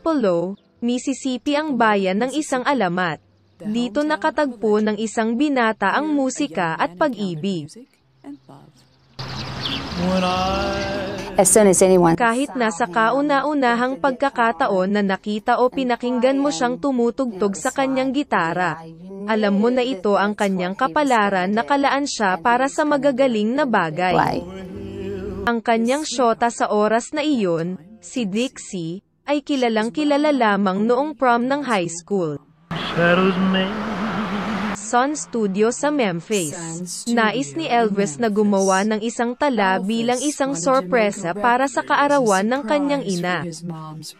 Tupelo, Mississippi ang bayan ng isang alamat. Dito nakatagpo ng isang binata ang musika at pag-ibig. As soon as anyone Kahit nasa kauna-unahang pagkakataon na nakita o pinakinggan mo siyang tumutugtog sa kanyang gitara, alam mo na ito ang kanyang kapalaran na kalaan siya para sa magagaling na bagay. play, Ang kanyang syota sa oras na iyon, si Dixie, ay kilalang-kilala lamang noong prom ng high school. Sun Studio sa Memphis. Nais ni Elvis na gumawa ng isang tala bilang isang sorpresa para sa kaarawan ng kanyang ina.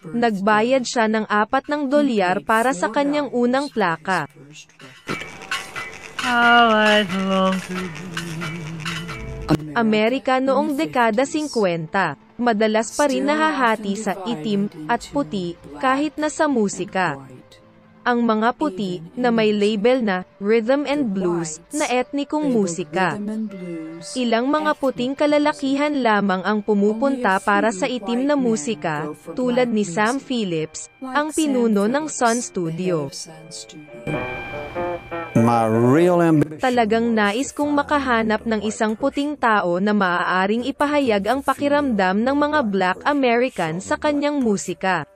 Nagbayad siya ng $4 para sa kanyang unang plaka. Amerika noong dekada 50, madalas pa rin nahahati sa itim at puti kahit na sa musika. Ang mga puti, na may label na rhythm and blues, na etnikong musika. Ilang mga puting kalalakihan lamang ang pumupunta para sa itim na musika, tulad ni Sam Phillips, ang pinuno ng Sun Studio. Talagang nais kong makahanap ng isang puting tao na maaaring ipahayag ang pakiramdam ng mga Black American sa kanyang musika.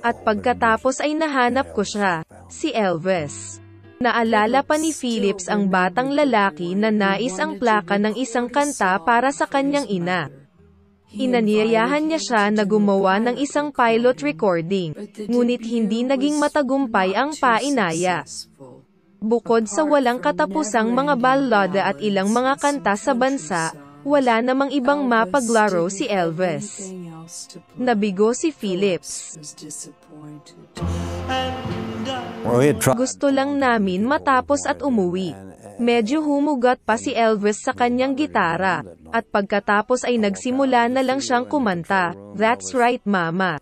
At pagkatapos ay nahanap ko siya, si Elvis. Naalala pa ni Phillips ang batang lalaki na nais ang plaka ng isang kanta para sa kanyang ina. Inanyayahan niya siya na gumawa ng isang pilot recording, ngunit hindi naging matagumpay ang painaya. Bukod sa walang katapusang mga ballada at ilang mga kanta sa bansa, wala namang ibang mapaglaro si Elvis. Nabigo si Phillips. Gusto lang namin matapos at umuwi. Medyo humugat pa si Elvis sa kanyang gitara, at pagkatapos ay nagsimula na lang siyang kumanta, "That's Right Mama."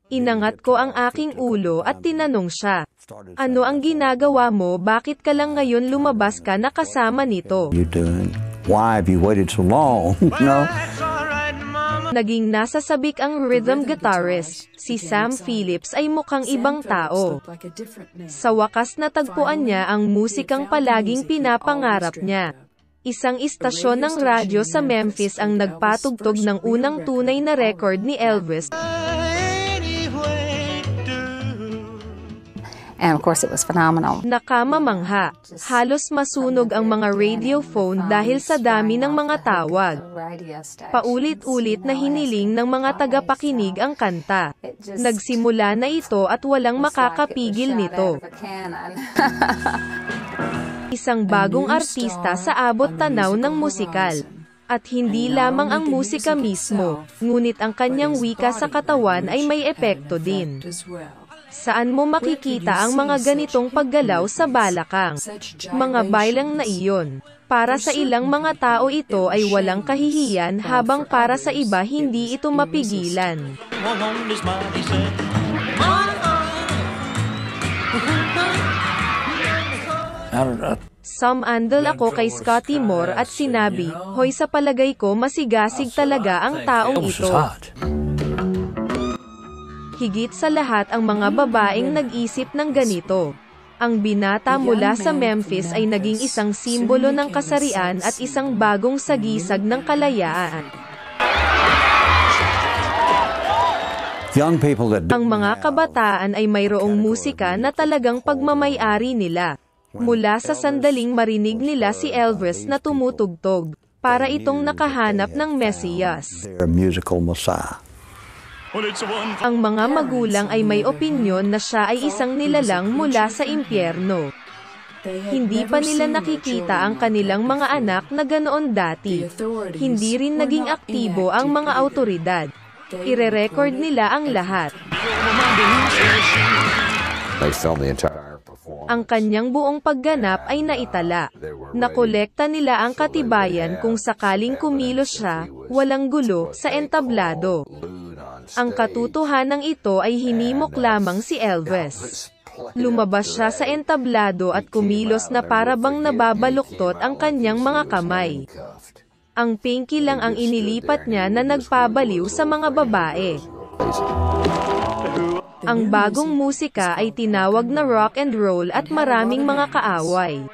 Inangat ko ang aking ulo at tinanong siya, "Ano ang ginagawa mo, bakit ka lang ngayon lumabas ka na kasama nito?" Why have you waited so long? No? Naging nasasabik ang rhythm guitarist, si Sam Phillips ay mukhang ibang tao. Sa wakas natagpuan niya ang musikang palaging pinapangarap niya. Isang istasyon ng radyo sa Memphis ang nagpatugtog ng unang tunay na record ni Elvis. and of course it was phenomenal. Nakamamangha. Halos masunog ang mga radiophone dahil sa dami ng mga tawag. Paulit-ulit na hiniling ng mga tagapakinig ang kanta. Nagsimula na ito at walang makakapigil nito. Isang bagong artista sa abot tanaw ng musikal. At hindi lamang ang musika mismo, ngunit ang kanyang wika sa katawan ay may epekto din. Saan mo makikita ang mga ganitong paggalaw sa balakang? Mga bailang na iyon. Para sa ilang mga tao ito ay walang kahihiyan habang para sa iba hindi ito mapigilan. Sumandal ako kay Scotty Moore at sinabi, "Hoy, sa palagay ko masigasig talaga ang taong ito." Higit sa lahat ang mga babaeng nag-isip ng ganito. Ang binata mula sa Memphis ay naging isang simbolo ng kasarian at isang bagong sagisag ng kalayaan. Ang mga kabataan ay mayroong musika na talagang pagmamay-ari nila. Mula sa sandaling marinig nila si Elvis na tumutugtog, para itong nakahanap ng Mesiyas. Ang mga magulang ay may opinyon na siya ay isang nilalang mula sa impyerno. Hindi pa nila nakikita ang kanilang mga anak na ganoon dati. Hindi rin naging aktibo ang mga awtoridad. Ire-record nila ang lahat. Ang kanyang buong pagganap ay naitala. Nakolekta nila ang katibayan kung sakaling kumilos siya, walang gulo, sa entablado. Ang katotohanan ito ay hinimok lamang si Elvis. Lumabas siya sa entablado at kumilos na para bang nababaluktot ang kanyang mga kamay. Ang pinky lang ang inilipat niya na nagpabaliw sa mga babae. Ang bagong musika ay tinawag na rock and roll at maraming mga kaaway.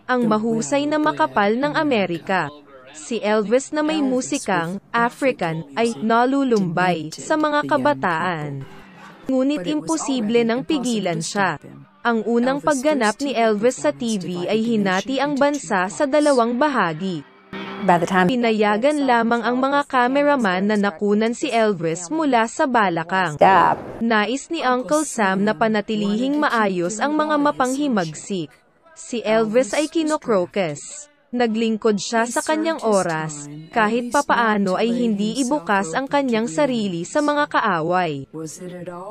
Ang mahusay na makapal ng Amerika. Si Elvis na may musikang African ay nalulumbay sa mga kabataan. Ngunit imposible nang pigilan siya. Ang unang pagganap ni Elvis sa TV ay hinati ang bansa sa dalawang bahagi. By the time Pinayagan lamang ang mga cameraman na nakunan si Elvis mula sa balakang. stop, Nais ni Uncle Sam na panatilihing maayos ang mga mapanghimagsik. Si Elvis ay kinokrokes. Naglingkod siya sa kanyang oras, kahit papaano ay hindi ibukas ang kanyang sarili sa mga kaaway.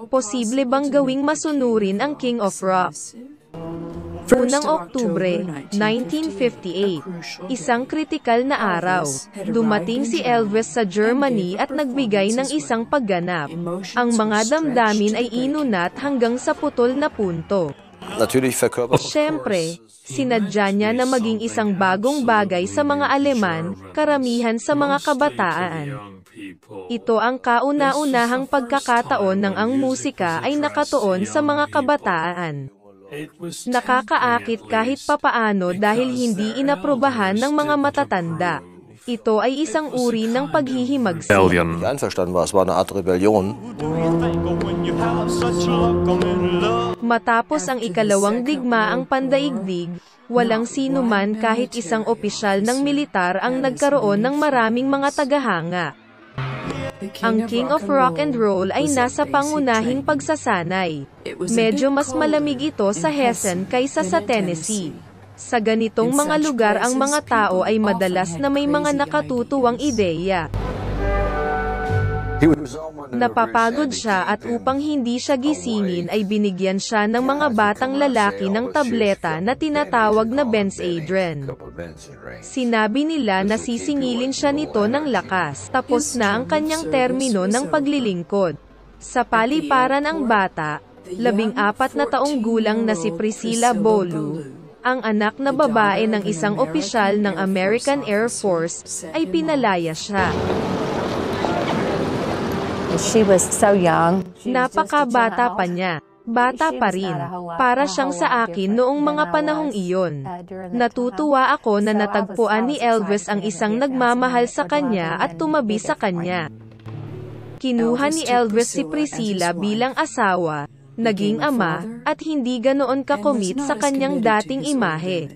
Posible bang gawing masunurin ang King of Rock? Unang Oktubre, 1958, isang kritikal na araw. Dumating si Elvis sa Germany at nagbigay ng isang pagganap. Ang mga damdamin ay inunat hanggang sa putol na punto. Siyempre, sinadya niya na maging isang bagong bagay sa mga Aleman, karamihan sa mga kabataan. Ito ang kauna-unahang pagkakataon ng ang musika ay nakatuon sa mga kabataan. Nakakaakit kahit papaano dahil hindi inaprobahan ng mga matatanda. Ito ay isang uri ng paghihimagsik. Einverstanden war, es war eine Art Rebellion. Matapos ang ikalawang digmaang pandaigdig, walang sino man kahit isang opisyal ng militar ang nagkaroon ng maraming mga tagahanga. Ang King of Rock and Roll ay nasa pangunahing pagsasanay. Medyo mas malamig ito sa Hessen kaysa sa Tennessee. Sa ganitong mga lugar ang mga tao ay madalas na may mga nakatutuwang ideya. Napapagod siya at upang hindi siya gisingin ay binigyan siya ng mga batang lalaki ng tableta na tinatawag na Benzedrine. Sinabi nila na sisingilin siya nito ng lakas. Tapos na ang kanyang termino ng paglilingkod. Sa paliparan ang bata, 14 na taong gulang na si Priscilla Bolu, ang anak na babae ng isang opisyal ng American Air Force, ay pinalaya siya. she was so young. Napakabata pa niya. Bata pa rin. Para siyang sa akin noong mga panahong iyon. Natutuwa ako na natagpuan ni Elvis ang isang nagmamahal sa kanya at tumabi sa kanya. Kinuha ni Elvis si Priscilla bilang asawa, naging ama, at hindi ganoon kakomit sa kanyang dating imahe.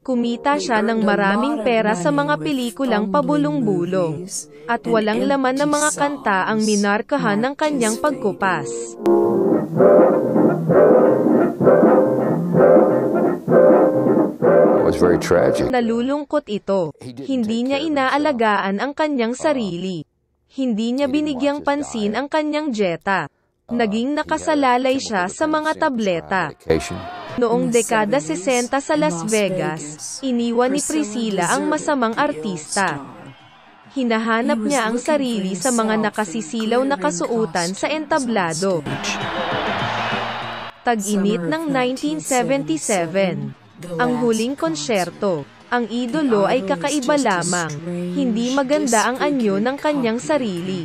Kumita siya ng maraming pera sa mga pelikulang pabulong-bulong, at walang laman na mga kanta ang minarkahan ng kanyang pagkupas. It was very tragic. Nalulungkot ito. Hindi niya inaalagaan ang kanyang sarili. Hindi niya binigyang pansin ang kanyang dieta. Naging nakasalalay siya sa mga tableta. Noong dekada 60 sa Las Vegas, iniwan ni Priscilla ang masamang artista. Hinahanap niya ang sarili sa mga nakasisilaw na kasuotan sa entablado. Tag-init ng 1977. Ang huling konsyerto. Ang idolo ay kakaiba lamang. Hindi maganda ang anyo ng kanyang sarili.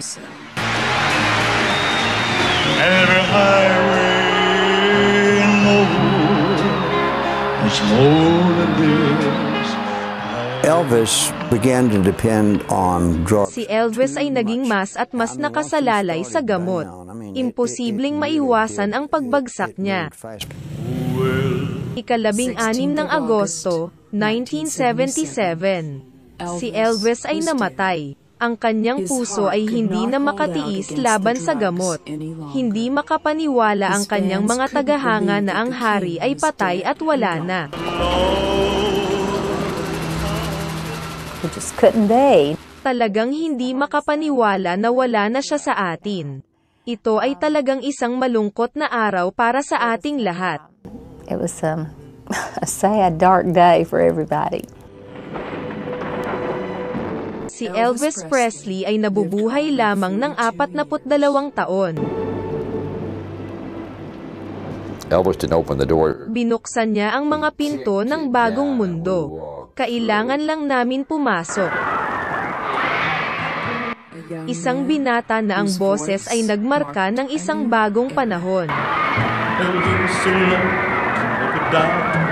Every highway knows it's more than this. Elvis began to depend on drugs. Si Elvis ay naging mas at mas nakasalalay sa gamot. Imposibleng maiwasan ang pagbagsak niya. Ika-16 ng Agosto, 1977. Si Elvis ay namatay. Ang kanyang puso ay hindi na makatiis laban sa gamot. Hindi makapaniwala ang kanyang mga tagahanga na ang hari ay patay at wala na. We just couldn't be. Talagang hindi makapaniwala na wala na siya sa atin. Ito ay talagang isang malungkot na araw para sa ating lahat. It was a sad, dark day for everybody. Si Elvis Presley ay nabubuhay lamang ng 42 taon. Elvis didn't open the door. Binuksan niya ang mga pinto ng bagong mundo. Kailangan lang namin pumasok. isang binata na ang boses ay nagmarka ng isang bagong panahon. Everything's so long, up and down.